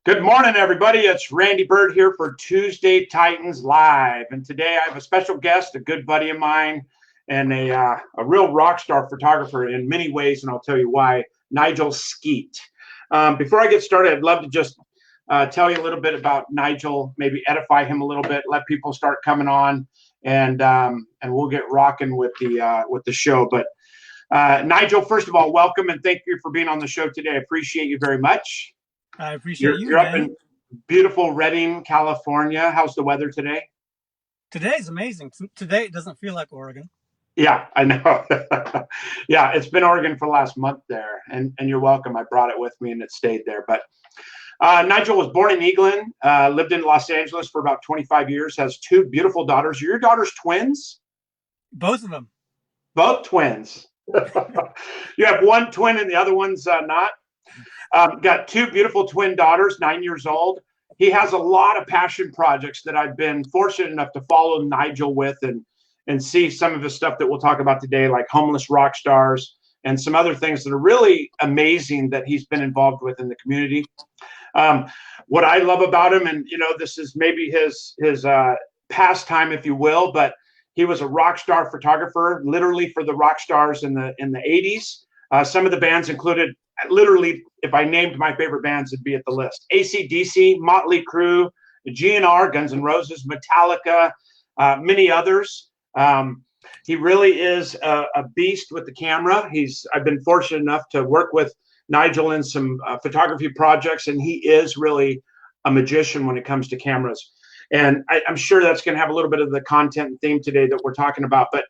Good morning, everybody. It's Randy Byrd here for Tuesday Titans Live. And today I have a special guest, a good buddy of mine, and a real rock star photographer in many ways, and I'll tell you why, Nigel SKEET. Before I get started, I'd love to just tell you a little bit about Nigel, maybe edify him a little bit, let people start coming on, and we'll get rocking with the show. But Nigel, first of all, welcome and thank you for being on the show today. I appreciate you very much. I appreciate you, You're up in beautiful Redding, California. How's the weather today? Today's amazing. Today it doesn't feel like Oregon. Yeah, I know. Yeah, it's been Oregon for the last month there, and you're welcome. I brought it with me and it stayed there. But Nigel was born in England, lived in Los Angeles for about 25 years, has two beautiful daughters. Are your daughters twins? Both of them. Both twins. You have one twin and the other one's not? Got two beautiful twin daughters, 9 years old. He has a lot of passion projects that I've been fortunate enough to follow Nigel with and see some of the stuff that we'll talk about today, like homeless rock stars and some other things that are really amazing that he's been involved with in the community. What I love about him, and this is maybe his pastime, if you will, but he was a rock star photographer, literally for the rock stars in the 80s. Some of the bands included, literally, if I named my favorite bands, it'd be at the list: AC/DC, Motley Crue, GNR, Guns N' Roses, Metallica, many others. He really is a beast with the camera. I've been fortunate enough to work with Nigel in some photography projects, and he is really a magician when it comes to cameras. And I'm sure that's going to have a little bit of the content and theme today that we're talking about. But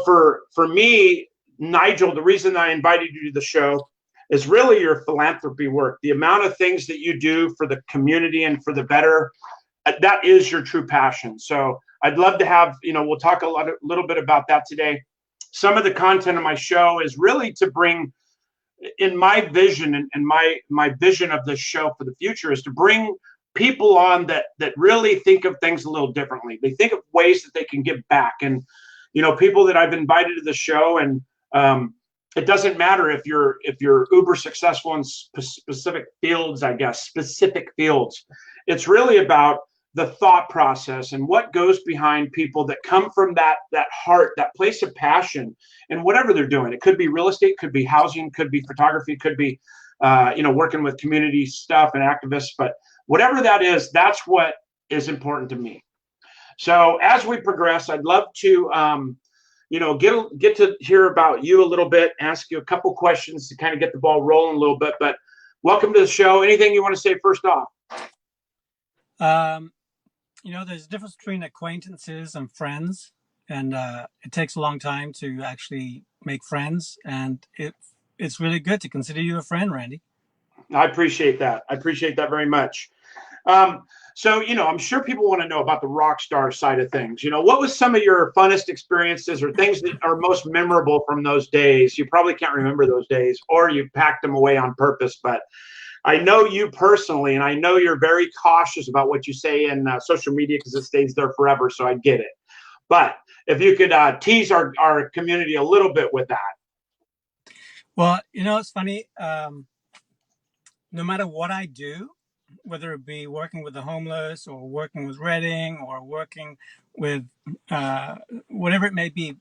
for me, Nigel, the reason I invited you to the show is really your philanthropy work. The amount of things that you do for the community and for the better, that is your true passion. So I'd love to have, we'll talk a little bit about that today. Some of the content of my show is really to bring, in my vision and my vision of this show for the future, is to bring people on that really think of things a little differently. They think of ways that they can give back. And, people that I've invited to the show, and it doesn't matter if you're uber successful in specific fields, I guess, specific fields. It's really about the thought process and what goes behind people that come from that heart, that place of passion, and whatever they're doing. It could be real estate, could be housing, could be photography, could be, working with community stuff and activists. But whatever that is, that's what is important to me. So as we progress, I'd love to, get to hear about you a little bit, ask you a couple questions to kind of get the ball rolling a little bit. But welcome to the show. Anything you want to say first off? There's a difference between acquaintances and friends, and it takes a long time to actually make friends. And it's really good to consider you a friend, Randy. I appreciate that. I appreciate that very much. So, I'm sure people want to know about the rock star side of things. What was some of your funnest experiences or things that are most memorable from those days? You probably can't remember those days, or you packed them away on purpose. But I know you personally, and I know you're very cautious about what you say in social media because it stays there forever. So I get it. But if you could tease our community a little bit with that. Well, it's funny. No matter what I do, whether it be working with the homeless or working with Redding or working with whatever it may be,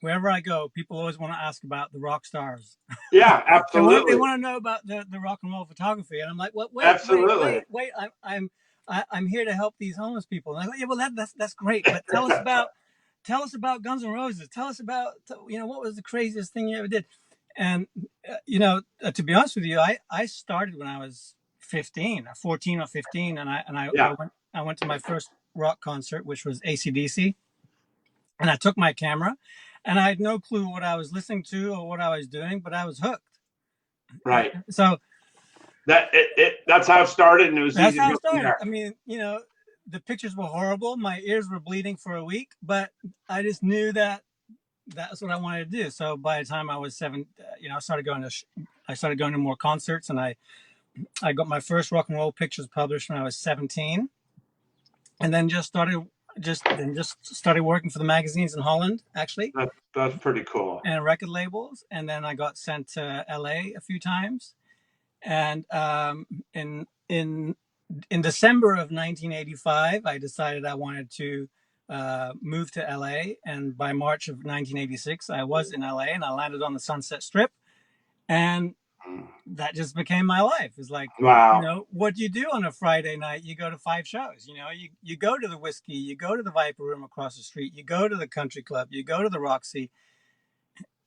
wherever I go, people always want to ask about the rock stars. Yeah, absolutely. They want to know about the rock and roll photography, and I'm like, well, wait, I'm here to help these homeless people. And I go, yeah, well, that's great, but tell us about Guns N' Roses. Tell us about what was the craziest thing you ever did. And to be honest with you, I started when I was 14 or 15, and I went to my first rock concert, which was AC/DC, and I took my camera, and I had no clue what I was listening to or what I was doing, but I was hooked. Right. So that's how it started, and it was that's easy how to it started. there. I mean, the pictures were horrible. My ears were bleeding for a week, but I just knew that that's what I wanted to do. So by the time I was 7, I started going to more concerts, and I got my first rock and roll pictures published when I was 17, and then just started working for the magazines in Holland, actually. That's pretty cool. And record labels. And then I got sent to LA a few times. And in December of 1985, I decided I wanted to move to LA. And by March of 1986, I was in LA, and I landed on the Sunset Strip. And that just became my life. It's like, wow. You know, what do you do on a Friday night? You go to 5 shows. You know, you go to the Whiskey, you go to the Viper Room across the street, you go to the Country Club, you go to the Roxy,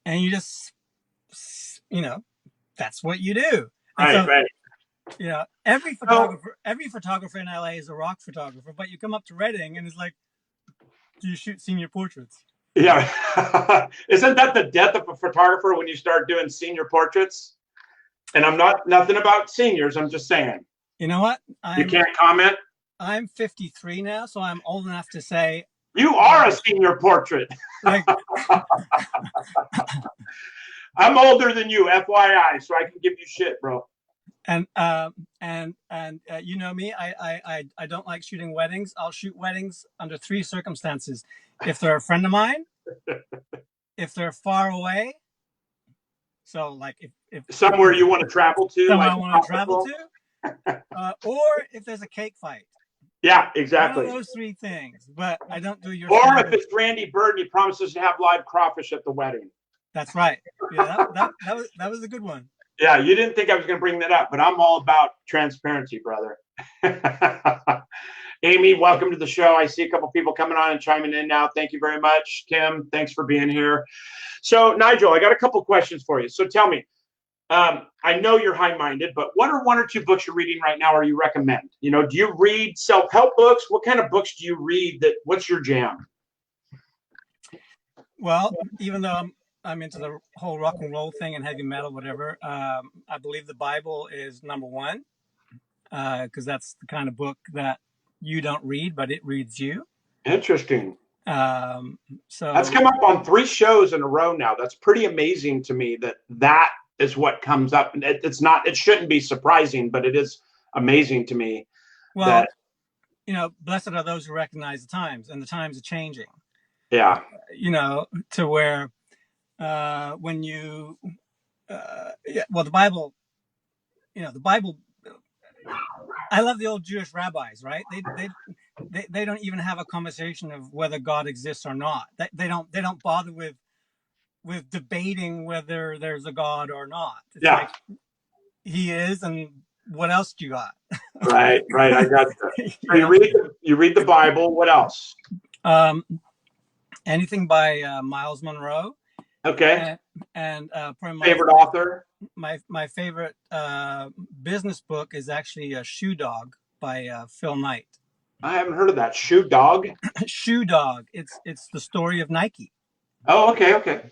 and you just, you know, that's what you do. And right, so, right. you know, every photographer in LA is a rock photographer, but you come up to Redding and it's like, do you shoot senior portraits? Yeah. Isn't that the death of a photographer when you start doing senior portraits? And I'm not nothing about seniors. I'm just saying. You know what? You can't comment. I'm 53 now, so I'm old enough to say you are a senior portrait. Like, I'm older than you, FYI, so I can give you shit, bro. And you know me, I don't like shooting weddings. I'll shoot weddings under 3 circumstances: if they're a friend of mine, if they're far away. So like if somewhere you want to travel to, somewhere I want to travel to, or if there's a cake fight. Yeah, exactly. One of those 3 things. But I don't do your. Or if it's Randy Byrd and he promises to have live crawfish at the wedding. That's right. Yeah, that was a good one. Yeah, you didn't think I was going to bring that up, but I'm all about transparency, brother. Amy, welcome to the show. I see a couple people coming on and chiming in now. Thank you very much. Kim, thanks for being here. So, Nigel, I got a couple questions for you. So tell me, I know you're high-minded, but what are 1 or 2 books you're reading right now or you recommend? You know, do you read self-help books? What kind of books do you read? What's your jam? Well, even though I'm into the whole rock and roll thing and heavy metal, whatever, I believe the Bible is number 1, because that's the kind of book that you don't read, but it reads you. Interesting. So that's come up on 3 shows in a row now. That's pretty amazing to me that is what comes up. It shouldn't be surprising, but it is amazing to me. Well, you know, blessed are those who recognize the times, and the times are changing. Yeah. You know, to where when you, well, the Bible, you know, the Bible, I love the old Jewish rabbis, right? They don't even have a conversation of whether God exists or not. They don't bother with debating whether there's a God or not. It's like, he is, and what else do you got? Right. I got you. So you read the Bible. What else? Anything by Miles Monroe. Okay. And favorite author? My favorite business book is actually Shoe Dog by Phil Knight. I haven't heard of that. Shoe Dog? Shoe Dog. It's the story of Nike. Oh, okay.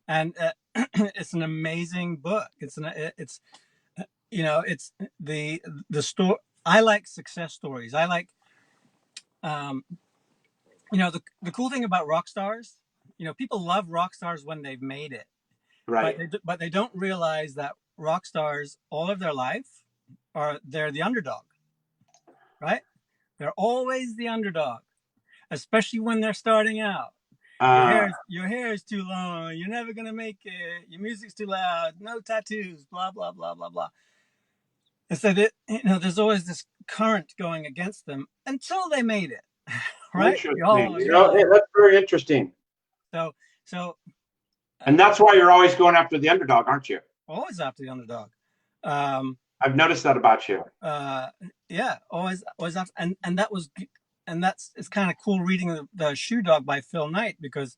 And it's an amazing book. It's you know, it's the story. I like success stories. I like, you know, the cool thing about rock stars, you know, people love rock stars when they've made it. Right. But they don't realize that rock stars, all of their life, they're the underdog. Right? They're always the underdog, especially when they're starting out. Your hair is too long. You're never gonna make it. Your music's too loud. No tattoos. Blah blah blah blah blah. Instead, you know, there's always this current going against them until they made it. Right? Hey, that's very interesting. So. And that's why you're always going after the underdog, aren't you? Always after the underdog. I've noticed that about you. Yeah, always after, and it's kind of cool reading the Shoe Dog by Phil Knight, because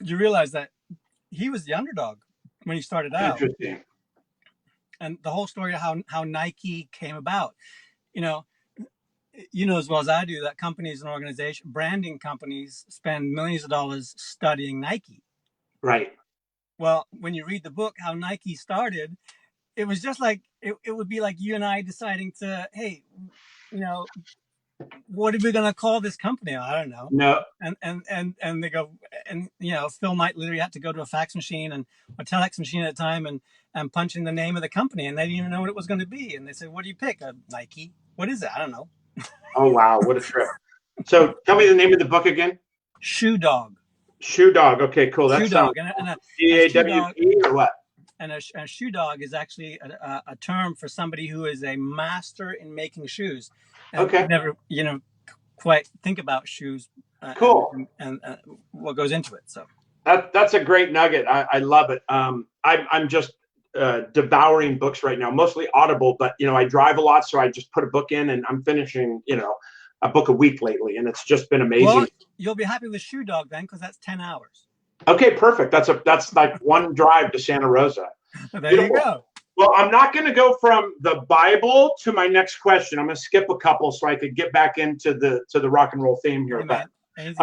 you realize that he was the underdog when he started out. Interesting. And the whole story of how Nike came about. You know as well as I do that companies and organizations, branding companies, spend millions of dollars studying Nike. Right. Well, when you read the book, how Nike started, it was just like, it would be like you and I deciding to, hey, you know, what are we going to call this company? I don't know. No. And they go, and, you know, Phil might literally have to go to a fax machine and a telex machine at a time and punch in the name of the company. And they didn't even know what it was going to be. And they said, what do you pick? Nike. What is it? I don't know. Oh, wow. What a trip. So tell me the name of the book again. Shoe Dog. Shoe Dog. Okay, cool. Shoe Dog. DAWE or what? And a shoe dog is actually a term for somebody who is a master in making shoes, and Okay. never, quite think about shoes Cool. and what goes into it. So that's a great nugget. I love it. I'm just devouring books right now, mostly Audible, but I drive a lot, so I just put a book in, and I'm finishing a book a week lately, and it's just been amazing. Well, you'll be happy with Shoe Dog then, because that's 10 hours. Okay, perfect. That's like one drive to Santa Rosa. There Beautiful. You go. Well, I'm not going to go from the Bible to my next question. I'm going to skip a couple so I could get back into the rock and roll theme here. Hey,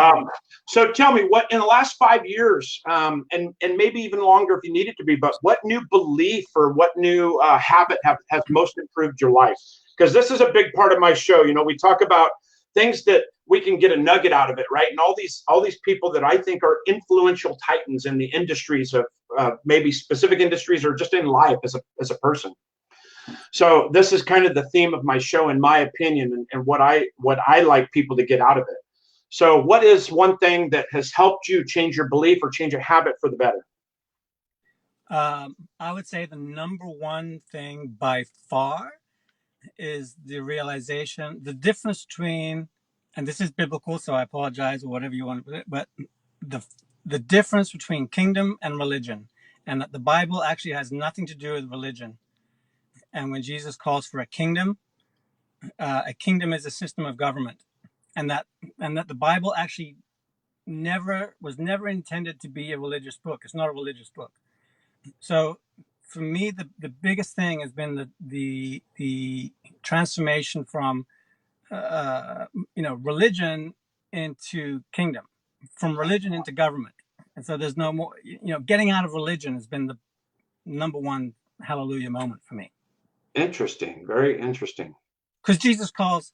so tell me, what in the last 5 years, and maybe even longer if you need it to be, but what new belief or what new habit has most improved your life? Because this is a big part of my show. We talk about things that we can get a nugget out of it, right? And all these people that I think are influential titans in the industries of maybe specific industries or just in life as a person. So this is kind of the theme of my show, in my opinion, and what I like people to get out of it. So what is one thing that has helped you change your belief or change a habit for the better? I would say the number one thing by far is the realization, the difference between, and this is biblical, so I apologize or whatever you want to put it, but the difference between kingdom and religion, and that the Bible actually has nothing to do with religion. And when Jesus calls for a kingdom is a system of government, and that the Bible actually was never intended to be a religious book. It's not a religious book. So for me, the biggest thing has been the transformation from religion into kingdom, from religion into government. And so there's no more, getting out of religion has been the number one hallelujah moment for me. Interesting. Very interesting. Because Jesus calls,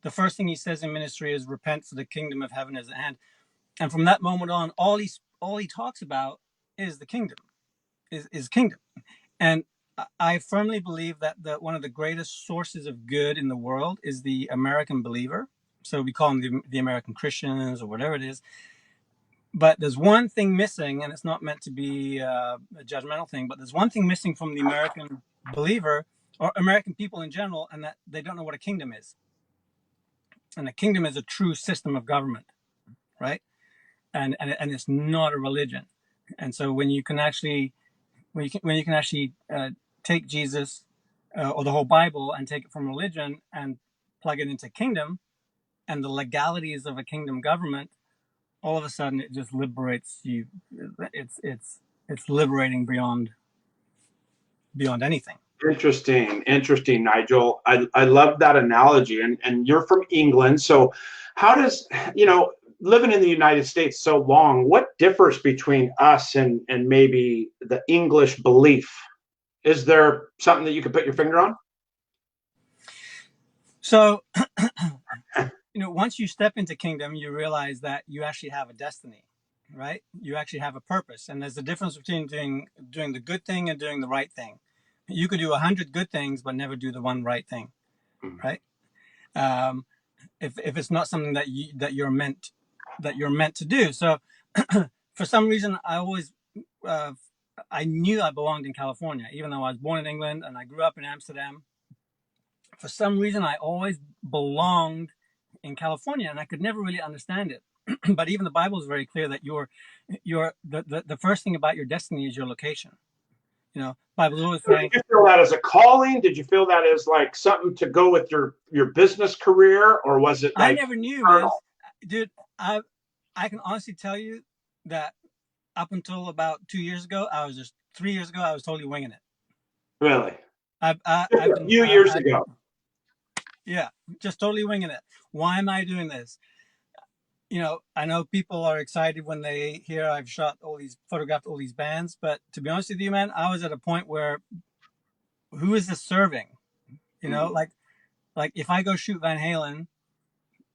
the first thing he says in ministry is repent, for the kingdom of heaven is at hand. And from that moment on, all he talks about is the kingdom, is kingdom. And I firmly believe that one of the greatest sources of good in the world is the American believer. So we call them the American Christians or whatever it is. But there's one thing missing, and it's not meant to be a judgmental thing, but there's one thing missing from the American believer or American people in general, and that they don't know what a kingdom is. And a kingdom is a true system of government, right? And it's not a religion. And so when you can actually take Jesus or the whole Bible and take it from religion and plug it into kingdom and the legalities of a kingdom government, all of a sudden it just liberates you. It's liberating beyond anything. Interesting, Nigel. I love that analogy. And you're from England, so how does living in the United States so long, what differs between us and maybe the English belief? Is there something that you could put your finger on? So, once you step into kingdom, you realize that you actually have a destiny, right? You actually have a purpose. And there's a difference between doing the good thing and doing the right thing. You could do 100 good things, but never do the one right thing, right? If it's not something that you're meant to do. So for some reason, I knew I belonged in California, even though I was born in England and I grew up in Amsterdam. For some reason, I always belonged in California, and I could never really understand it. But even the Bible is very clear that the first thing about your destiny is your location. Bible's always saying. Did you feel that as a calling? Did you feel that as like something to go with your business career, or was it? I never knew, dude. I can honestly tell you that up until about 2 years ago, 3 years ago, I was totally winging it. Really? A few years ago. Yeah, just totally winging it. Why am I doing this? I know people are excited when they hear I've photographed all these bands, but to be honest with you, man, I was at a point where, who is this serving? Like if I go shoot Van Halen,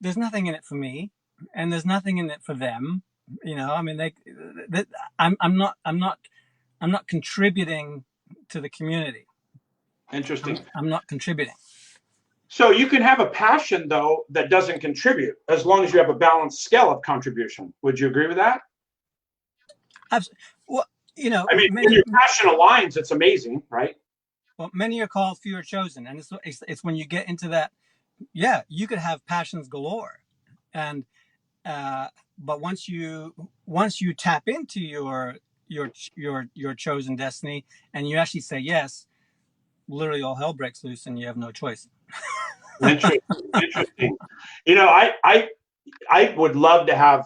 there's nothing in it for me, and there's nothing in it for them. I'm not contributing to the community. Interesting. I'm not contributing. So you can have a passion, though, that doesn't contribute, as long as you have a balanced scale of contribution. Would you agree with that? Absolutely. Well, you know, I mean, when your passion aligns, it's amazing, right? Well, many are called, few are chosen, and it's when you get into that. Yeah, you could have passions galore, and but once you tap into your chosen destiny, and you actually say yes, literally all hell breaks loose, and you have no choice. Interesting, interesting. You know, I would love to have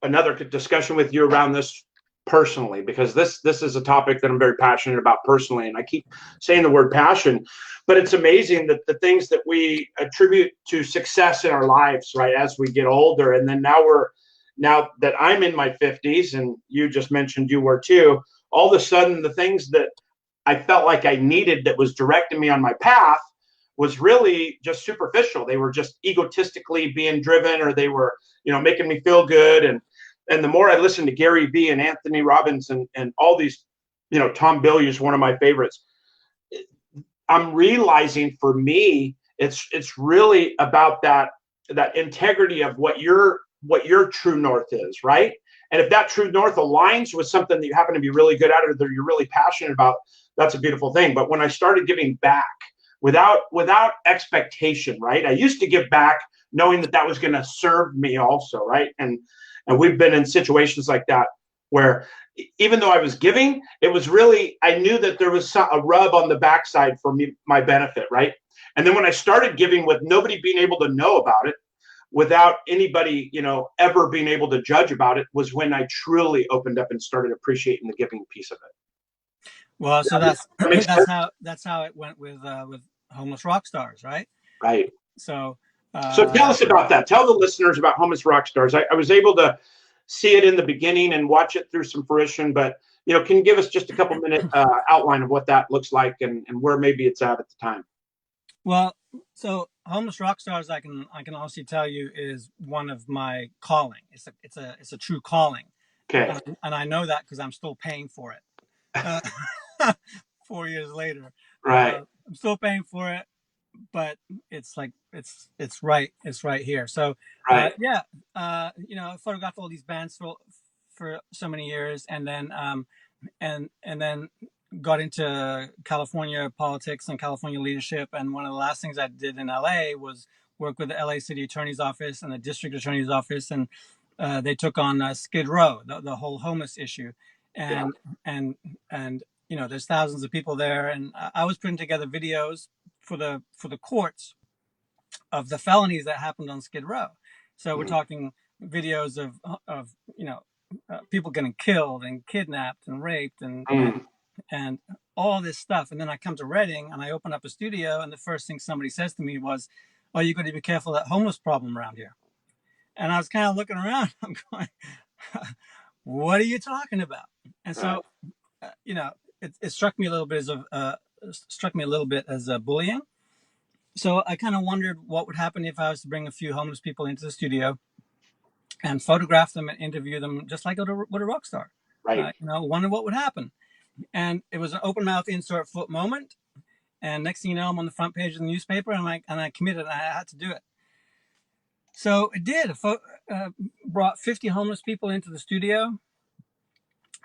another discussion with you around this personally, because this is a topic that I'm very passionate about personally, and I keep saying the word passion, but it's amazing that the things that we attribute to success in our lives, right, as we get older, and then now that I'm in my 50s, and you just mentioned you were too, all of a sudden the things that I felt like I needed that was directing me on my path was really just superficial. They were just egotistically being driven, or they were, making me feel good. And the more I listened to Gary Vee and Anthony Robbins and all these, Tom Bilyeu's one of my favorites, I'm realizing for me, it's really about that integrity of what your true north is, right? And if that true north aligns with something that you happen to be really good at, or that you're really passionate about, that's a beautiful thing. But when I started giving back without expectation, right? I used to give back knowing that was going to serve me also, right? And we've been in situations like that where even though I was giving, it was really, I knew that there was a rub on the backside for me, my benefit, right? And then when I started giving with nobody being able to know about it, without anybody, ever being able to judge about it, was when I truly opened up and started appreciating the giving piece of it. Well, so that's how it went with homeless rock stars, right? Right. So tell us about that. Tell the listeners about homeless rock stars. I was able to see it in the beginning and watch it through some fruition, but can you give us just a couple minute outline of what that looks like and where maybe it's at the time? Well, so homeless rock stars, I can honestly tell you, is one of my calling. It's a true calling. Okay. And I know that because I'm still paying for it. 4 years later, right. I'm still paying for it, but it's like it's right here. So right. I photographed all these bands for so many years, and then and then got into California politics and California leadership. And one of the last things I did in LA was work with the LA City Attorney's Office and the District Attorney's Office, and they took on Skid Row, the whole homeless issue, and there's thousands of people there, and I was putting together videos for the courts of the felonies that happened on Skid Row. So we're talking videos of people getting killed and kidnapped and raped and all this stuff. And then I come to Redding and I open up a studio, and the first thing somebody says to me was, "Oh, you got to be careful of that homeless problem around here." And I was kind of looking around. I'm going, "What are you talking about?" And so, it struck me a little bit as bullying. So I kind of wondered what would happen if I was to bring a few homeless people into the studio and photograph them and interview them just like with a rock star. Right. Wonder what would happen. And it was an open mouth insert foot moment. And next thing you know, I'm on the front page of the newspaper, and I committed. I had to do it. So it did. Brought 50 homeless people into the studio.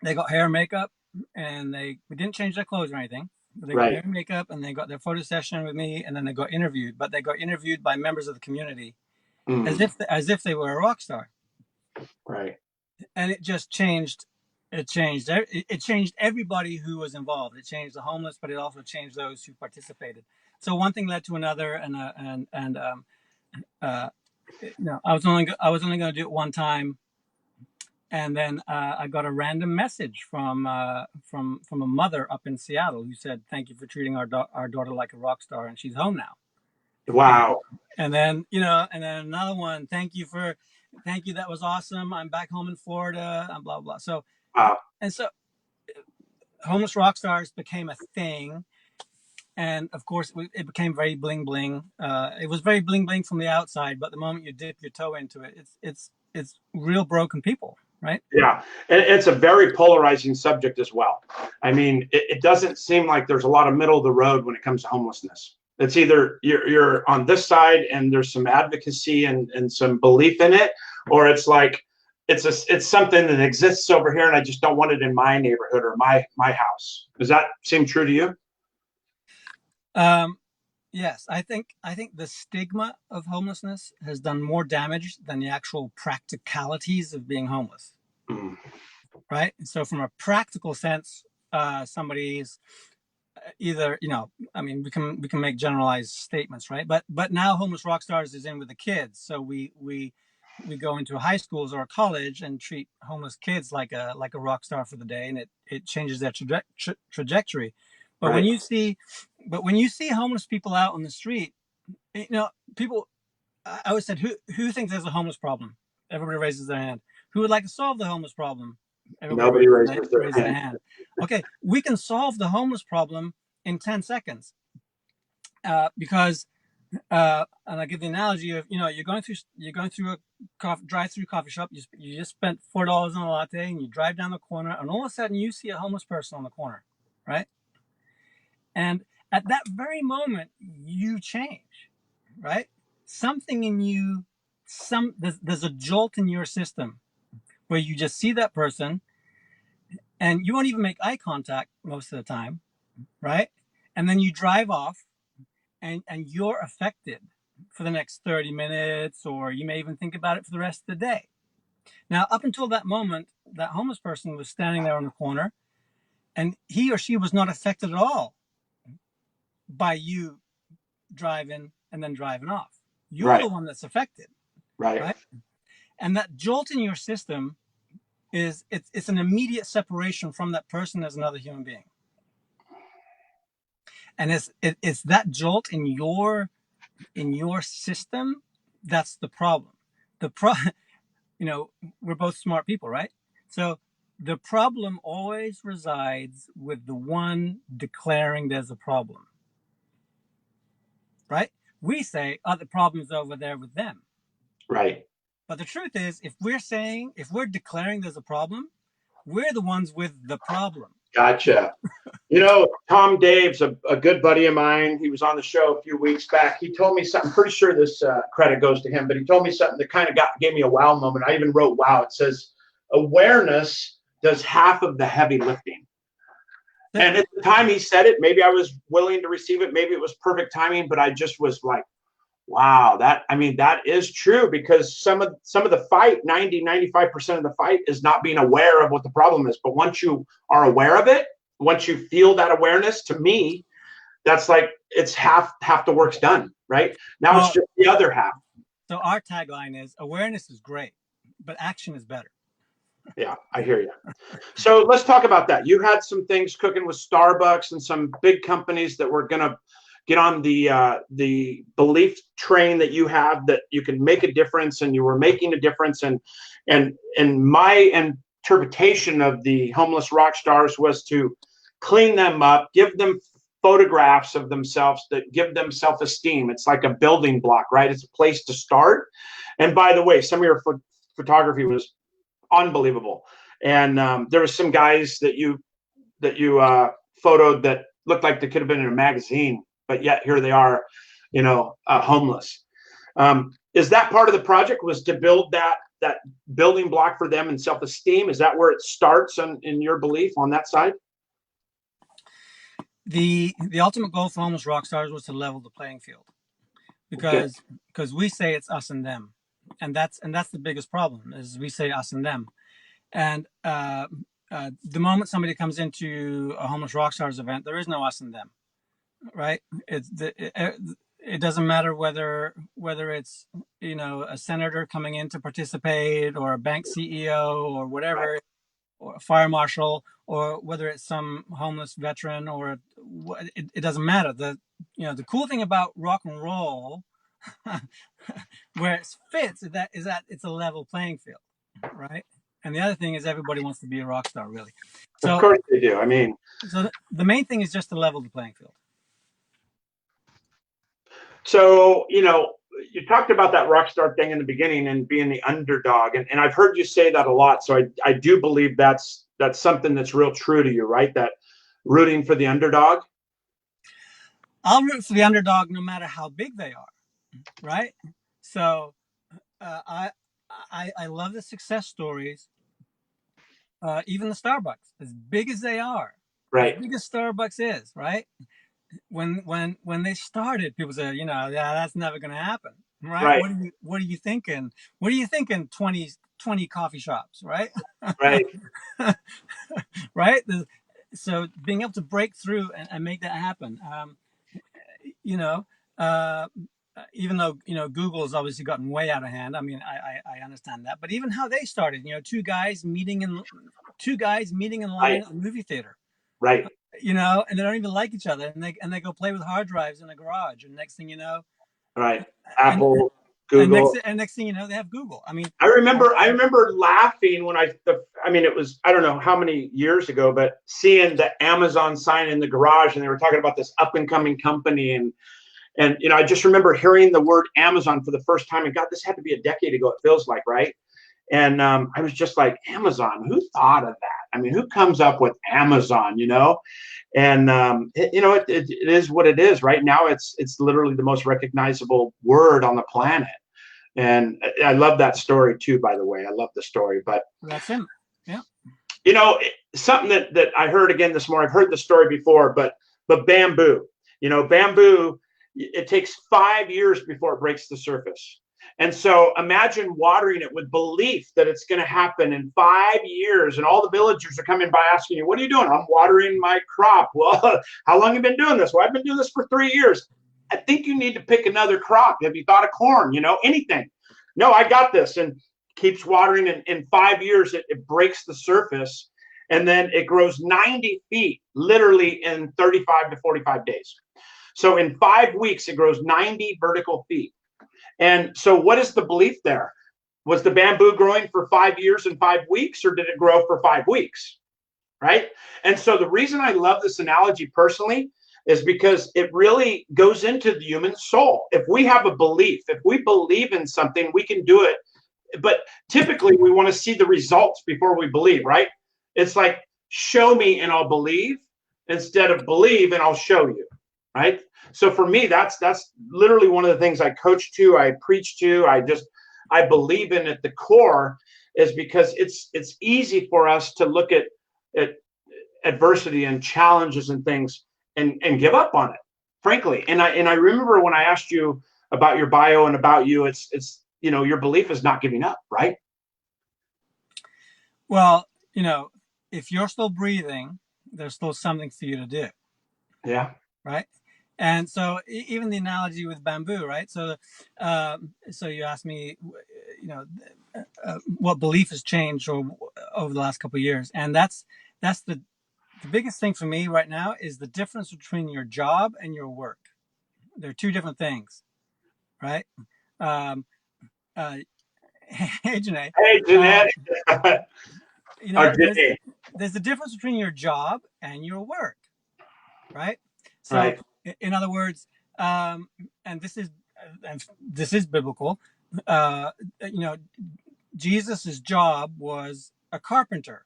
They got hair and makeup, and we didn't change their clothes or anything. They got hair and makeup, and they got their photo session with me, and then they got interviewed. But they got interviewed by members of the community, as if they were a rock star. Right. And it just changed. It changed everybody who was involved. It changed the homeless, but it also changed those who participated. So one thing led to another, I was only going to do it one time, and then I got a random message from a mother up in Seattle who said, "Thank you for treating our daughter like a rock star, and she's home now." Wow. And then another one, thank you, that was awesome. I'm back home in Florida, and blah blah. So wow. And so homeless rock stars became a thing, and of course it became very bling bling. It was very bling bling from the outside, but the moment you dip your toe into it, it's real broken people. Right? Yeah, and it's a very polarizing subject as well. I mean, it doesn't seem like there's a lot of middle of the road when it comes to homelessness. It's either you're on this side and there's some advocacy and some belief in it, or it's like it's something that exists over here, and I just don't want it in my neighborhood or my house. Does that seem true to you? Yes, I think the stigma of homelessness has done more damage than the actual practicalities of being homeless. Mm. Right? And so from a practical sense, somebody's either, I mean, we can make generalized statements, right? But now Homeless Rockstars is in with the kids, so we go into high schools or college and treat homeless kids like a rock star for the day, and it changes their trajectory. But right. when you see homeless people out on the street, people, I always said, who thinks there's a homeless problem? Everybody raises their hand. Who would like to solve the homeless problem? Nobody raises their hand. Okay, we can solve the homeless problem in 10 seconds because, and I'll give the analogy of, you're going through a drive-through coffee shop. You just spent $4 on a latte, and you drive down the corner, and all of a sudden you see a homeless person on the corner, right? And at that very moment, you change, right? Something in you, there's a jolt in your system where you just see that person, and you won't even make eye contact most of the time, right? And then you drive off, and you're affected for the next 30 minutes, or you may even think about it for the rest of the day. Now, up until that moment, that homeless person was standing there on the corner, and he or she was not affected at all by you driving and then driving off. You're right. The one that's affected. Right? And that jolt in your system it's an immediate separation from that person as another human being. And it's that jolt in your system that's the problem. We're both smart people, right? So the problem always resides with the one declaring there's a problem. Right? We say, the problem's over there with them. Right. But the truth is, if we're declaring there's a problem, we're the ones with the problem. Gotcha. Tom Dave's a good buddy of mine. He was on the show a few weeks back. He told me something. I'm pretty sure this credit goes to him, but he told me something that kind of gave me a wow moment. I even wrote wow. It says, awareness does half of the heavy lifting. And at the time he said it, maybe I was willing to receive it. Maybe it was perfect timing, but I just was like, wow, that is true, because some of the fight, 95% of the fight is not being aware of what the problem is. But once you are aware of it, once you feel that awareness, to me, that's like, it's half the work's done, right? Now it's just the other half. So our tagline is, awareness is great, but action is better. Yeah, I hear you. So let's talk about that. You had some things cooking with Starbucks and some big companies that were going to get on the belief train that you have, that you can make a difference, and you were making a difference. And my interpretation of the homeless rock stars was to clean them up, give them photographs of themselves that give them self-esteem. It's like a building block, right? It's a place to start. And by the way, some of your photography was unbelievable. And there was some guys that you photoed that looked like they could have been in a magazine, but yet here they are, homeless. Is that part of the project, was to build that building block for them and self-esteem? Is that where it starts in your belief on that side? The ultimate goal for Homeless Rockstars was to level the playing field, because we say it's us and them, and that's the biggest problem, is we say us and them. And the moment somebody comes into a Homeless Rockstars event, there is no us and them, right? It doesn't matter whether it's a senator coming in to participate, or a bank CEO, or whatever, or a fire marshal, or whether it's some homeless veteran, or it doesn't matter. The cool thing about rock and roll, where it fits, is that it's a level playing field, right? And the other thing is, everybody wants to be a rock star, really. So, of course they do. So the main thing is just to level the playing field. So, you talked about that rock star thing in the beginning and being the underdog. And I've heard you say that a lot. So I do believe that's something that's real true to you, right? That rooting for the underdog. I'll root for the underdog no matter how big they are, right? So I I love the success stories. Even the Starbucks, as big as they are, as Right. big as Starbucks is, right? When they started, people said, yeah, that's never going to happen, right? Right. What are you thinking? What are you thinking? 20 coffee shops, right? Right. Right. So being able to break through and make that happen, you know, uh, even though Google has obviously gotten way out of hand. I mean, I understand that, but even how they started, two guys meeting in line Right. at a movie theater, Right. and they don't even like each other, and they go play with hard drives in a garage, and next thing you know, Right. and Apple, and Google. next thing you know, they have Google. I mean, I remember laughing when I mean, it was, I don't know how many years ago, but seeing the Amazon sign in the garage, and they were talking about this up and coming company. And, I just remember hearing the word Amazon for the first time, and God, this had to be a decade ago. It feels like, right? And I was just like, Amazon, who thought of that? I mean, who comes up with Amazon, And it is what it is right now. It's literally the most recognizable word on the planet. And I love that story too, by the way. I love the story. But that's him. Yeah. Something that I heard again this morning, I've heard the story before, but bamboo, bamboo, it takes 5 years before it breaks the surface. And so imagine watering it with belief that it's going to happen in 5 years. And all the villagers are coming by asking you, what are you doing? I'm watering my crop. Well, how long have you been doing this? Well, I've been doing this for 3 years. I think you need to pick another crop. Have you thought of corn? Anything? No, I got this. And keeps watering. And in 5 years, it breaks the surface. And then it grows 90 feet, literally in 35 to 45 days. So in 5 weeks, it grows 90 vertical feet. And so what is the belief there? Was the bamboo growing for 5 years and 5 weeks, or did it grow for 5 weeks? Right? And so the reason I love this analogy personally is because it really goes into the human soul. If we have a belief, if we believe in something, we can do it. But typically we want to see the results before we believe, right? It's like, show me and I'll believe, instead of believe and I'll show you, right? So for me, that's literally one of the things I coach to, I preach to, I believe in at the core, is because it's easy for us to look at adversity and challenges and things and give up on it, frankly. And I remember when I asked you about your bio and about you, it's your belief is not giving up, right? Well, if you're still breathing, there's still something for you to do. Yeah. Right. And so even the analogy with bamboo, right? So, so you asked me, what belief has changed over the last couple of years, and that's the biggest thing for me right now is the difference between your job and your work. They're two different things, right? Hey, Janae. Hey, Jeanette. There's a difference between your job and your work, right? So, right. In other words, and this is biblical. Jesus's job was a carpenter.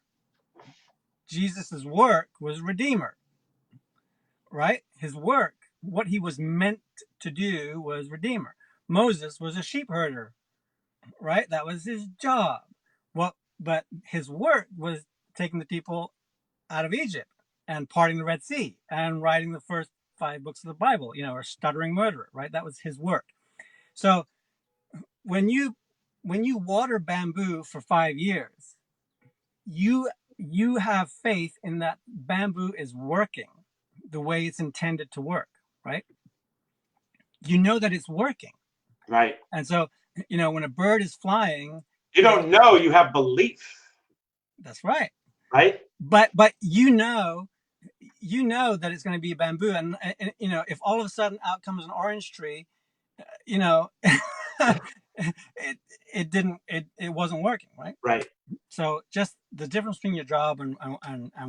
Jesus's work was redeemer, right? His work, what he was meant to do, was redeemer. Moses was a sheep herder, right? That was his job. But his work was taking the people out of Egypt and parting the Red Sea and writing the first 5 books of the Bible, or stuttering murderer, right? That was his work. So when you water bamboo for 5 years, you have faith in that bamboo is working the way it's intended to work, right? You know that it's working. Right. And so, when a bird is flying, you don't know, you have belief. That's right. Right. But you know that it's going to be a bamboo, and if all of a sudden out comes an orange tree, it wasn't working, right? Right. So just the difference between your job and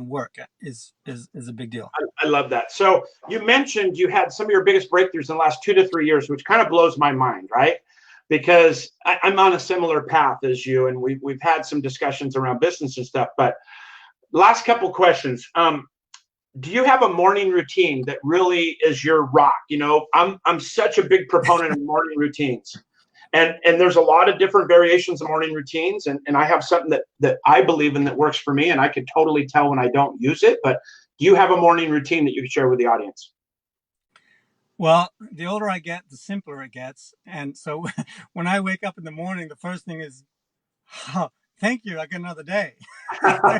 work is a big deal. I love that. So you mentioned you had some of your biggest breakthroughs in the last 2 to 3 years, which kind of blows my mind, right? Because I'm on a similar path as you, and we've had some discussions around business and stuff. But last couple questions. Do you have a morning routine that really is your rock? I'm such a big proponent of morning routines. And there's a lot of different variations of morning routines, and I have something that I believe in that works for me, and I can totally tell when I don't use it. But do you have a morning routine that you can share with the audience? Well, the older I get, the simpler it gets. And so when I wake up in the morning, the first thing is, oh, thank you, I got another day. I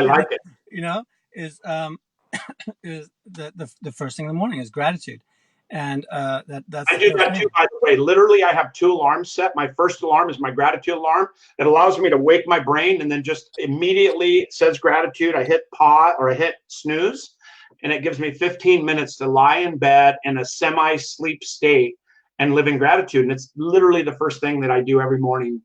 like it. You know, is the first thing in the morning is gratitude. And that's I the do first that thing. too, by the way. Literally, I have 2 alarms set. My first alarm is my gratitude alarm. It allows me to wake my brain, and then just immediately it says gratitude. I hit pause or I hit snooze, and it gives me 15 minutes to lie in bed in a semi-sleep state and live in gratitude. And it's literally the first thing that I do every morning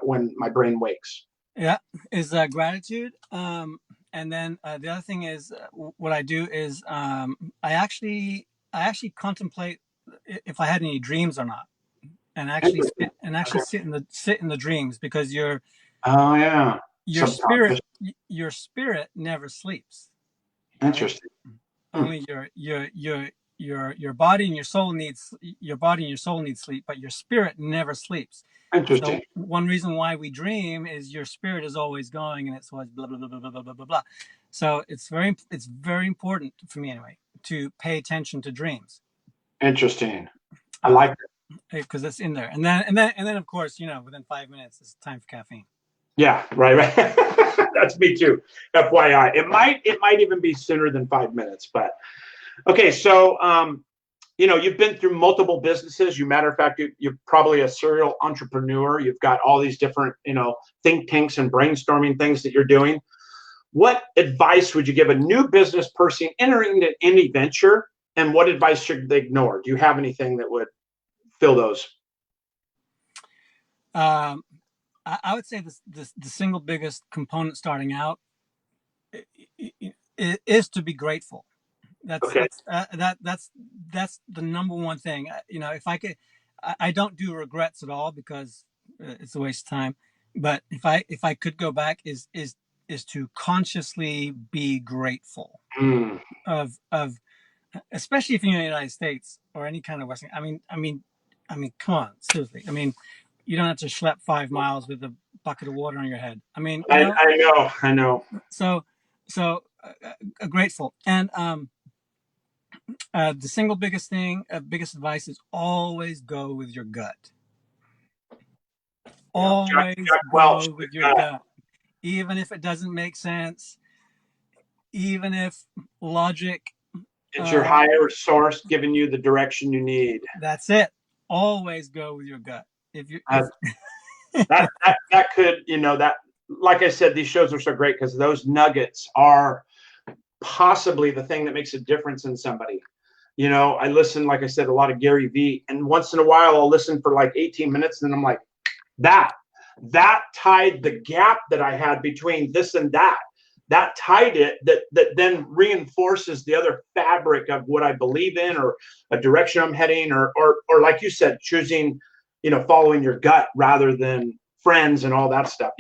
when my brain wakes. Yeah, is gratitude. And then the other thing is what I do is I actually contemplate if I had any dreams or not, and actually sit in the dreams, because Oh yeah, your spirit subconscious. your spirit never sleeps, right? Interesting. Hmm. Only your body and your soul needs sleep, but your spirit never sleeps. So Interesting. one reason why we dream is your spirit is always going, and it's always blah blah blah blah blah blah blah blah. So it's very important for me anyway to pay attention to dreams. Interesting. I like it. Because it's in there, and then of course, within 5 minutes it's time for caffeine. Yeah, right. That's me too. FYI, it might even be sooner than 5 minutes, but okay. So, you've been through multiple businesses. Matter of fact, you're probably a serial entrepreneur. You've got all these different, think tanks and brainstorming things that you're doing. What advice would you give a new business person entering into any venture, and what advice should they ignore? Do you have anything that would fill those? Um, I would say the single biggest component starting out is to be grateful. Okay. That's the number one thing. If I could, I don't do regrets at all, because it's a waste of time. But if I could go back, is to consciously be grateful Mm. of especially if you're in the United States or any kind of Western. Come on, seriously. You don't have to schlep 5 miles with a bucket of water on your head. I know. So grateful. And the single biggest advice is always go with your gut. Yeah. Always Jack go Welch, with your gut, even if it doesn't make sense, even if logic. it's your higher source giving you the direction you need. That's it. Always go with your gut. If you if, That could, that, like I said, these shows are so great because those nuggets are possibly the thing that makes a difference in somebody. I listen, like I said, a lot of Gary Vee, and once in a while I'll listen for like 18 minutes, and I'm like, that tied the gap that I had between this and that. That tied it, that then reinforces the other fabric of what I believe in, or a direction I'm heading, or like you said, choosing, following your gut rather than friends and all that stuff.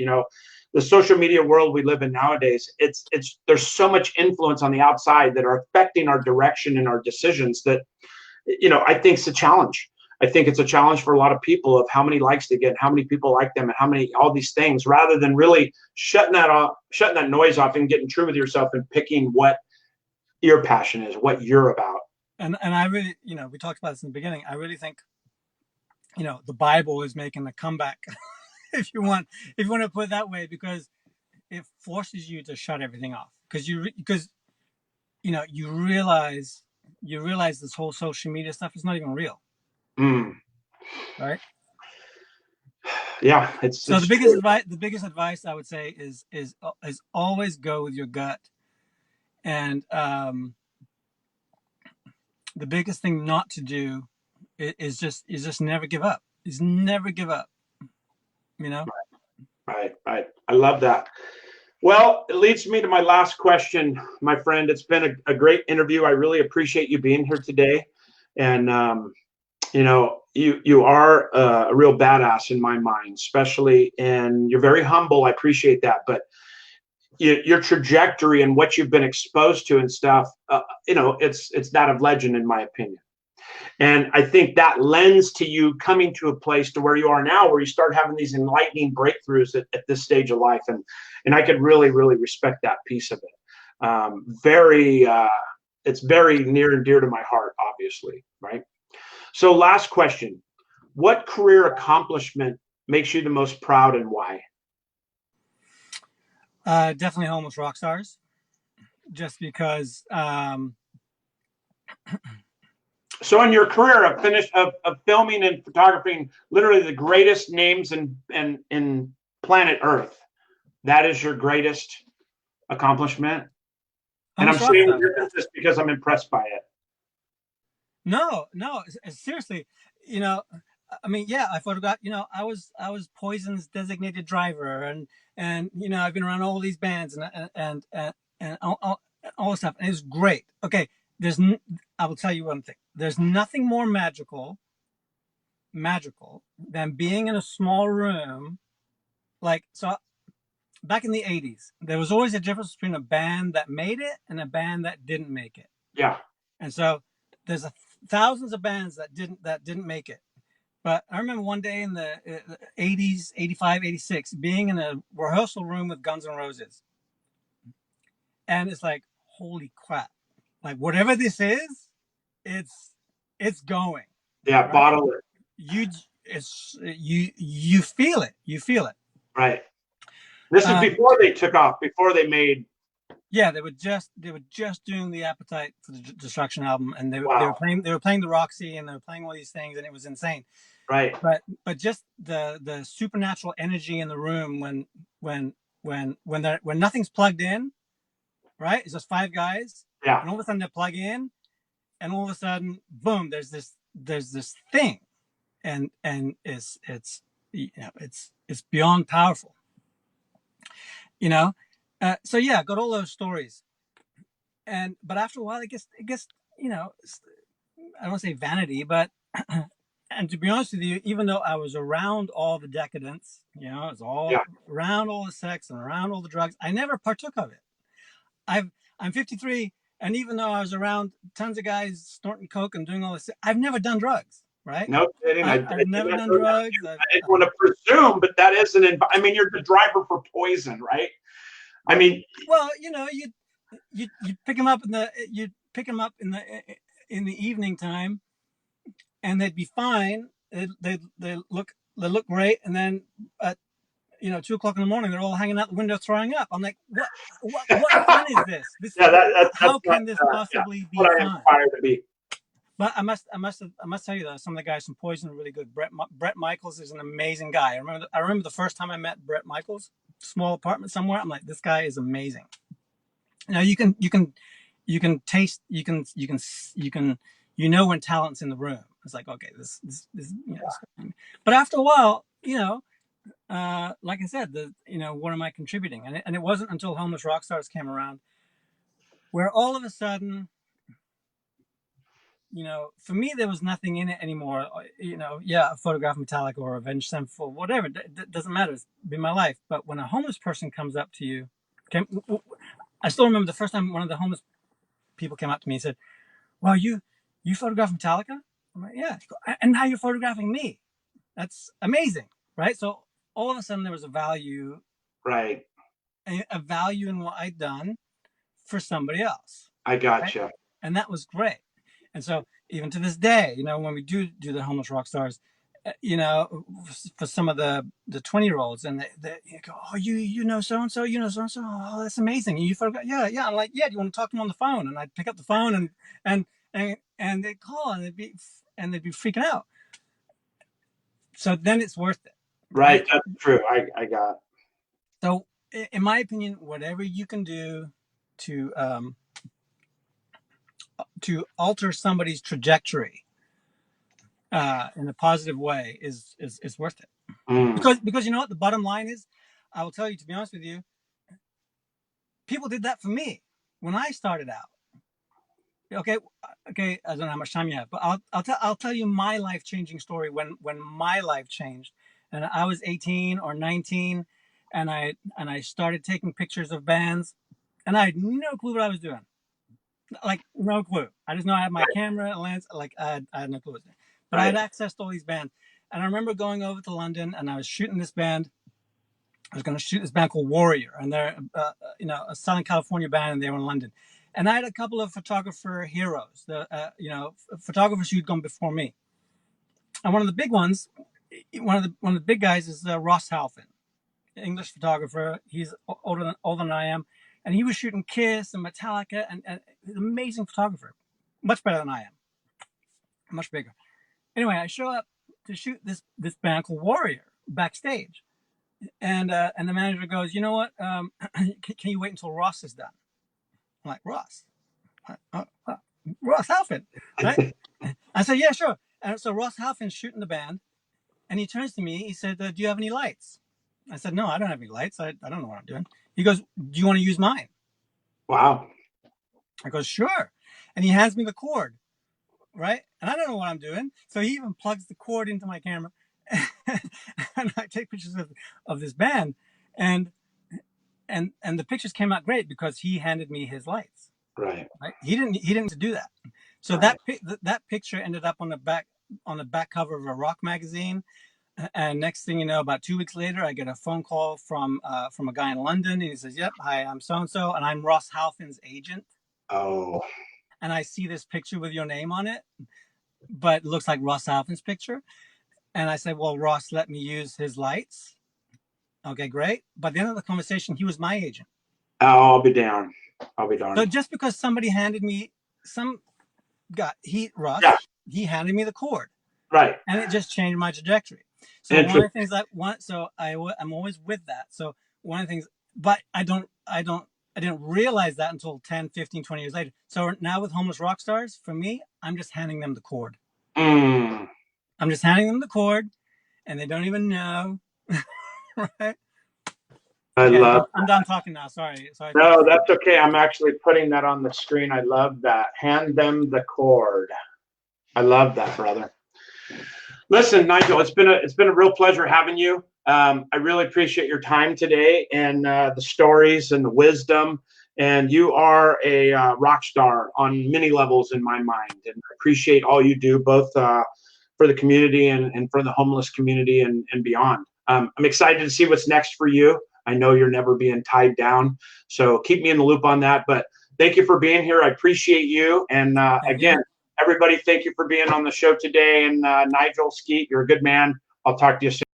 The social media world we live in nowadays, it's there's so much influence on the outside that are affecting our direction and our decisions that, I think it's a challenge. I think it's a challenge for a lot of people of how many likes they get, how many people like them, and how many, all these things, rather than really shutting that noise off and getting true with yourself and picking what your passion is, what you're about. And I really, we talked about this in the beginning. I really think, the Bible is making a comeback, if you want to put it that way, because it forces you to shut everything off, because you realize this whole social media stuff is not even real. Right. Yeah. So the biggest advice I would say is always go with your gut. And the biggest thing not to do is just never give up. Is never give up. Right. I love that. Well, it leads me to my last question, my friend. It's been a great interview. I really appreciate you being here today. And, you are a real badass in my mind, especially, and you're very humble. I appreciate that. But your trajectory and what you've been exposed to and stuff, it's that of legend, in my opinion. And I think that lends to you coming to a place to where you are now, where you start having these enlightening breakthroughs at this stage of life. And I could really, really respect that piece of it. It's very near and dear to my heart, obviously, right? So last question, what career accomplishment makes you the most proud and why? Definitely Homeless Rock Stars, just because. So in your career of filming and photographing literally the greatest names in planet Earth, that is your greatest accomplishment? And I'm saying this because I'm impressed by it. No, seriously, I mean, yeah, I photographed, I was Poison's designated driver, and I've been around all these bands and all this stuff, and it's great. Okay, I will tell you one thing. There's nothing more magical than being in a small room. So back in the 80s, there was always a difference between a band that made it and a band that didn't make it. Yeah. And so there's thousands of bands that didn't make it. But I remember one day in the 80s, 85, 86, being in a rehearsal room with Guns N' Roses. And it's like, holy crap. Like, whatever this is, it's going. Yeah, right? Bottle it. You feel it. You feel it. Right. This is before they took off, before they made. Yeah, they were just doing the Appetite for the Destruction album, and they were playing the Roxy, and they were playing all these things, and it was insane. Right. But just the supernatural energy in the room when nothing's plugged in, right? It's just five guys. Yeah. And all of a sudden they plug in, and all of a sudden, boom! There's this thing, and it's beyond powerful. So yeah, got all those stories, but after a while, it gets I don't want to say vanity, but and to be honest with you, even though I was around all the decadence, it was all around all the sex and around all the drugs, I never partook of it. I'm 53, and even though I was around tons of guys snorting coke and doing all this, I've never done drugs. Right? No kidding. I've never done drugs. I didn't want to presume, but that is I mean, you're the driver for Poison, right? I mean, well, you pick them up in the evening time, and they'd be fine. They look great, and then at 2:00 in the morning, they're all hanging out the window throwing up. I'm like, what fun is this? How can this possibly be fun? To be. But I must tell you though, some of the guys from Poison are really good. Bret Michaels is an amazing guy. I remember the first time I met Bret Michaels, small apartment somewhere. I'm like, this guy is amazing. Now you can taste, when talent's in the room. It's like, okay, this but after a while, like I said, what am I contributing? And it wasn't until Homeless Rock Stars came around where all of a sudden, for me, there was nothing in it anymore. Yeah, a photograph Metallica or Avenged Sevenfold, whatever. It doesn't matter. It's been my life. But when a homeless person comes up to you, I still remember the first time one of the homeless people came up to me and said, "Wow, you photograph Metallica?" I'm like, "Yeah." And now you're photographing me. That's amazing, right? So all of a sudden there was a value, right? A value in what I'd done for somebody else. I gotcha. Right? And that was great. And so even to this day, when we do the Homeless Rock Stars, for some of the 20-year-olds, and they go, "Oh, you know so and so, so-and-so. Oh, that's amazing. You photograph?" Yeah. I'm like, "Yeah, do you want to talk to them on the phone?" And I'd pick up the phone and they'd call and they'd be freaking out. So then it's worth it. Right. That's true. I got it. So in my opinion, whatever you can do to alter somebody's trajectory in a positive way is worth it. Because the bottom line is, I will tell you, to be honest with you, people did that for me when I started out. Okay, I don't know how much time you have, but I'll tell you my life-changing story when my life changed, and I was 18 or 19, and I started taking pictures of bands, and I had no clue what I was doing. like no clue. I just know I had my camera, lens, like I had no clue. But I had accessed all these bands. And I remember going over to London and I was shooting this band. I was going to shoot this band called Warrior, and they're a Southern California band, and they were in London. And I had a couple of photographer heroes, photographers who'd gone before me. And one of the big ones, one of the big guys is Ross Halfin, English photographer. He's older than I am, and he was shooting Kiss and Metallica, and he's an amazing photographer, much better than I am, much bigger. Anyway, I show up to shoot this band called Warrior backstage. And the manager goes, you know what? Can you wait until Ross is done? I'm like, Ross? Ross Halfin, right? I said, yeah, sure. And so Ross Halfin's shooting the band, and he turns to me. He said, do you have any lights? I said, no, I don't have any lights. I don't know what I'm doing. He goes, do you want to use mine? Wow. I go, sure. And he hands me the cord, right? And I don't know what I'm doing. So he even plugs the cord into my camera. And I take pictures of this band, and the pictures came out great because he handed me his lights. Right. He didn't do that. So that picture ended up on the back cover of a rock magazine. And next thing you know, about 2 weeks later, I get a phone call from a guy in London, and he says, "Yep, hi, I'm so and so, and I'm Ross Halfin's agent." Oh. And I see this picture with your name on it, but it looks like Ross Halfin's picture. And I said, well, Ross let me use his lights. Okay, great. By the end of the conversation, he was my agent. Oh, I'll be down. So just because somebody handed me Ross, he handed me the cord. Right. And it just changed my trajectory. So one of the things I'm always with that. So one of the things, but I didn't realize that until 10, 15, 20 years later. So now with Homeless Rock Stars, for me, I'm just handing them the cord. I'm just handing them the cord, and they don't even know. Right? I'm done talking now. Sorry. No, that's okay. I'm actually putting that on the screen. I love that. Hand them the cord. I love that, brother. Listen, Nigel, it's been a real pleasure having you. I really appreciate your time today and the stories and the wisdom. And you are a rock star on many levels in my mind. And I appreciate all you do, both for the community and for the homeless community and beyond. I'm excited to see what's next for you. I know you're never being tied down, so keep me in the loop on that. But thank you for being here. I appreciate you. And again, everybody, thank you for being on the show today. And Nigel, SKEET, you're a good man. I'll talk to you soon.